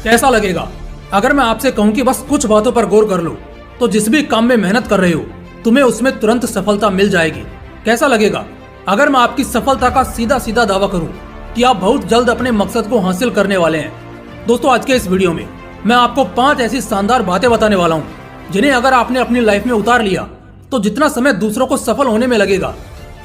कैसा लगेगा अगर मैं आपसे कहूँ कि बस कुछ बातों पर गौर कर लो तो जिस भी काम में मेहनत कर रहे हो तुम्हें उसमें तुरंत सफलता मिल जाएगी। कैसा लगेगा अगर मैं आपकी सफलता का सीधा सीधा दावा करूं कि आप बहुत जल्द अपने मकसद को हासिल करने वाले हैं। दोस्तों, आज के इस वीडियो में मैं आपको 5 ऐसी शानदार बातें बताने वाला हूं जिन्हें अगर आपने अपनी लाइफ में उतार लिया तो जितना समय दूसरों को सफल होने में लगेगा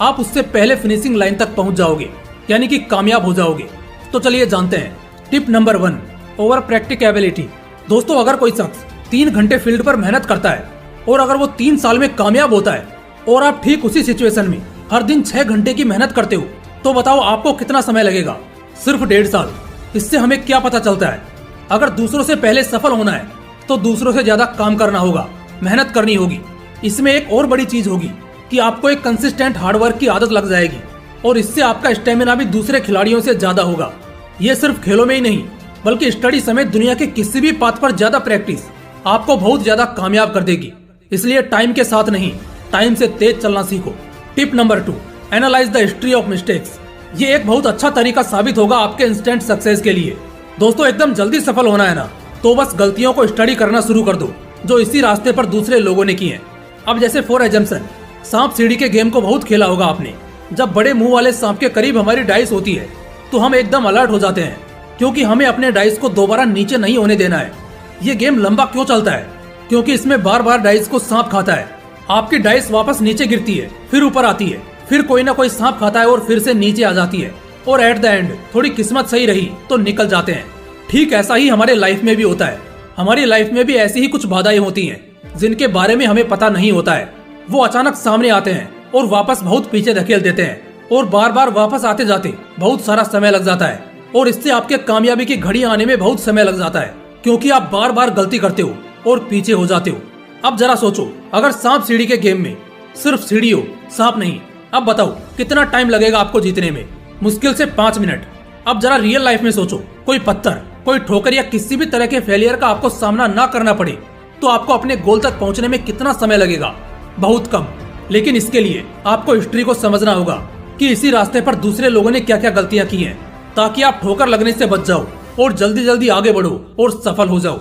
आप उससे पहले फिनिशिंग लाइन तक पहुंच जाओगे, यानी कि कामयाब हो जाओगे। तो चलिए जानते हैं। Tip number 1, over practicability. दोस्तों, अगर कोई शख्स 3 घंटे फील्ड पर मेहनत करता है और अगर वो 3 साल में कामयाब होता है और आप ठीक उसी सिचुएशन में हर दिन 6 घंटे की मेहनत करते हो तो बताओ आपको कितना समय लगेगा? सिर्फ 1.5 साल। इससे हमें क्या पता चलता है? अगर दूसरों से पहले सफल होना है तो दूसरों से ज्यादा काम करना होगा, मेहनत करनी होगी। इसमें एक और बड़ी चीज होगी कि आपको एक कंसिस्टेंट हार्डवर्क की आदत लग जाएगी और इससे आपका स्टेमिना भी दूसरे खिलाड़ियों से ज्यादा होगा। ये सिर्फ खेलों में ही नहीं बल्कि स्टडी समेत दुनिया के किसी भी पाथ पर ज्यादा प्रैक्टिस आपको बहुत ज्यादा कामयाब कर देगी। इसलिए टाइम के साथ नहीं, टाइम से तेज चलना सीखो। Tip number 2, analyse the history of mistakes. ये एक बहुत अच्छा तरीका साबित होगा आपके इंस्टेंट सक्सेस के लिए। दोस्तों, एकदम जल्दी सफल होना है ना तो बस गलतियों को स्टडी करना शुरू कर दो जो इसी रास्ते पर दूसरे लोगों ने की है। अब जैसे फॉर एग्जांपल, सांप सीढ़ी के गेम को बहुत खेला होगा आपने। जब बड़े मुंह वाले सांप के करीब हमारी डाइस होती है तो हम एकदम अलर्ट हो जाते हैं क्योंकि हमें अपने डाइस को दोबारा नीचे नहीं होने देना है। ये गेम लंबा क्यों चलता है? क्योंकि इसमें बार बार डाइस को सांप खाता है। आपकी डाइस वापस नीचे गिरती है, फिर ऊपर आती है, फिर कोई ना कोई सांप खाता है और फिर से नीचे आ जाती है और एट द एंड थोड़ी किस्मत सही रही तो निकल जाते हैं। ठीक ऐसा ही हमारे लाइफ में भी होता है। हमारी लाइफ में भी ऐसी ही कुछ बाधाएं होती हैं जिनके बारे में हमें पता नहीं होता है। वो अचानक सामने आते हैं और वापस बहुत पीछे धकेल देते हैं और बार बार वापस आते जाते बहुत सारा समय लग जाता है और इससे आपके कामयाबी की घड़ी आने में बहुत समय लग जाता है क्योंकि आप बार बार गलती करते हो और पीछे हो जाते हो। अब जरा सोचो, अगर सांप सीढ़ी के गेम में सिर्फ सीढ़ी हो, सांप नहीं, अब बताओ कितना टाइम लगेगा आपको जीतने में? मुश्किल से 5 मिनट। अब जरा रियल लाइफ में सोचो, कोई पत्थर, कोई ठोकर या किसी भी तरह के फेलियर का आपको सामना ना करना पड़े तो आपको अपने गोल तक पहुंचने में कितना समय लगेगा? बहुत कम। लेकिन इसके लिए आपको हिस्ट्री को समझना होगा कि इसी रास्ते पर दूसरे लोगों ने क्या क्या गलतियां की हैं ताकि आप ठोकर लगने से बच जाओ और जल्दी जल्दी आगे बढ़ो और सफल हो जाओ।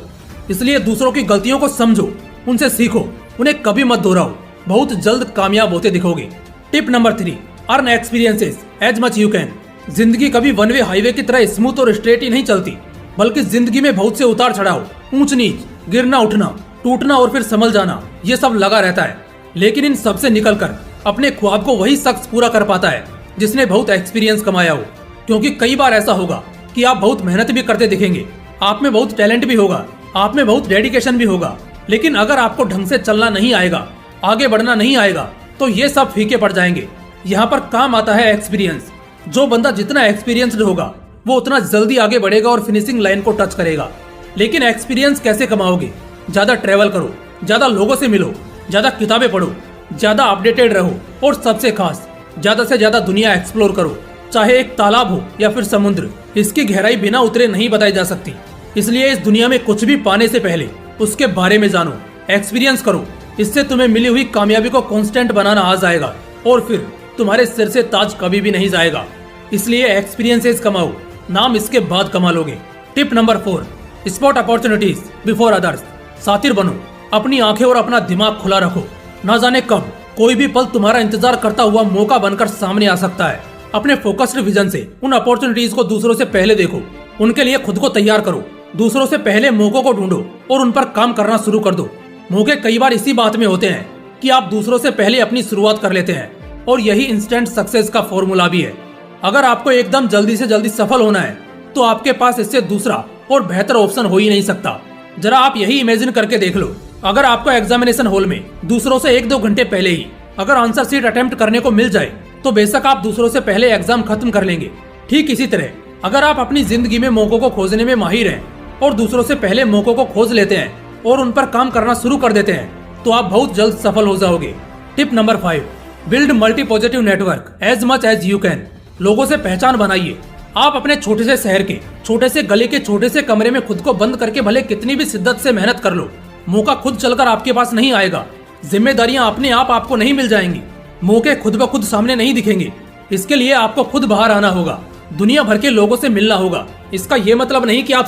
इसलिए दूसरों की गलतियों को समझो, उनसे सीखो, उन्हें कभी मत दोहराओ। बहुत जल्द कामयाब होते दिखोगे। Tip number 3, earn experiences as much you can. जिंदगी कभी वन वे हाईवे की तरह स्मूथ और स्ट्रेट ही नहीं चलती, बल्कि जिंदगी में बहुत से उतार चढ़ाव, ऊंच नीच, गिरना उठना, टूटना और फिर संभल जाना, ये सब लगा रहता है। लेकिन इन सब से निकलकर अपने ख्वाब को वही शख्स पूरा कर पाता है जिसने बहुत एक्सपीरियंस कमाया हो। क्योंकि कई बार ऐसा होगा कि आप बहुत मेहनत भी करते दिखेंगे, आप में बहुत टैलेंट भी होगा, आप में बहुत डेडिकेशन भी होगा, लेकिन अगर आपको ढंग से चलना नहीं आएगा, आगे बढ़ना नहीं आएगा तो ये सब फीके पड़ जाएंगे। यहाँ पर काम आता है एक्सपीरियंस। जो बंदा जितना एक्सपीरियंस्ड होगा वो उतना जल्दी आगे बढ़ेगा और फिनिशिंग लाइन को टच करेगा। लेकिन एक्सपीरियंस कैसे कमाओगे? ज्यादा ट्रेवल करो, ज्यादा लोगों से मिलो, ज्यादा किताबें पढ़ो, ज्यादा अपडेटेड रहो और सबसे खास ज्यादा से ज्यादा दुनिया एक्सप्लोर करो। चाहे एक तालाब हो या फिर समुद्र, इसकी गहराई बिना उतरे नहीं बताई जा सकती। इसलिए इस दुनिया में कुछ भी पाने से पहले उसके बारे में जानो, एक्सपीरियंस करो। इससे तुम्हें मिली हुई कामयाबी को कांस्टेंट बनाना आ जाएगा और फिर तुम्हारे सिर से ताज कभी भी नहीं जाएगा। इसलिए एक्सपीरियंसेस कमाओ, नाम इसके बाद कमा लोगे। Tip number 4, spot opportunities before others. शातिर बनो, अपनी आंखें और अपना दिमाग खुला रखो। ना जाने कब कोई भी पल तुम्हारा इंतजार करता हुआ मौका बनकर सामने आ सकता है। अपने फोकस्ड विजन से उन अपॉर्चुनिटीज को दूसरों से पहले देखो, उनके लिए खुद को तैयार करो। दूसरों से पहले मौकों को ढूंढो और उन पर काम करना शुरू कर दो। मौके कई बार इसी बात में होते हैं कि आप दूसरों से पहले अपनी शुरुआत कर लेते हैं और यही इंस्टेंट सक्सेस का फॉर्मूला भी है। अगर आपको एकदम जल्दी से जल्दी सफल होना है तो आपके पास इससे दूसरा और बेहतर ऑप्शन हो ही नहीं सकता। जरा आप यही इमेजिन करके देख लो, अगर आपको एग्जामिनेशन हॉल में दूसरों से 1-2 घंटे पहले ही अगर आंसर शीट अटेम्प्ट करने को मिल जाए तो बेशक आप दूसरों से पहले एग्जाम खत्म कर लेंगे। ठीक इसी तरह अगर आप अपनी जिंदगी में मौकों को खोजने में माहिर हैं और दूसरों से पहले मौकों को खोज लेते हैं और उन पर काम करना शुरू कर देते हैं तो आप बहुत जल्द सफल हो जाओगे। Tip number 5, build multi positive network as much as you can. लोगों से पहचान बनाइए। आप अपने छोटे से शहर के छोटे से गली के छोटे से कमरे में खुद को बंद करके भले कितनी भी शिद्दत से मेहनत कर लो, मौका खुद चलकर आपके पास नहीं आएगा। जिम्मेदारियां अपने आप आपको नहीं मिल जाएंगी, मौके खुद ब खुद सामने नहीं दिखेंगे। इसके लिए आपको खुद बाहर आना होगा, दुनिया भर के लोगों से मिलना होगा। इसका ये मतलब नहीं कि आप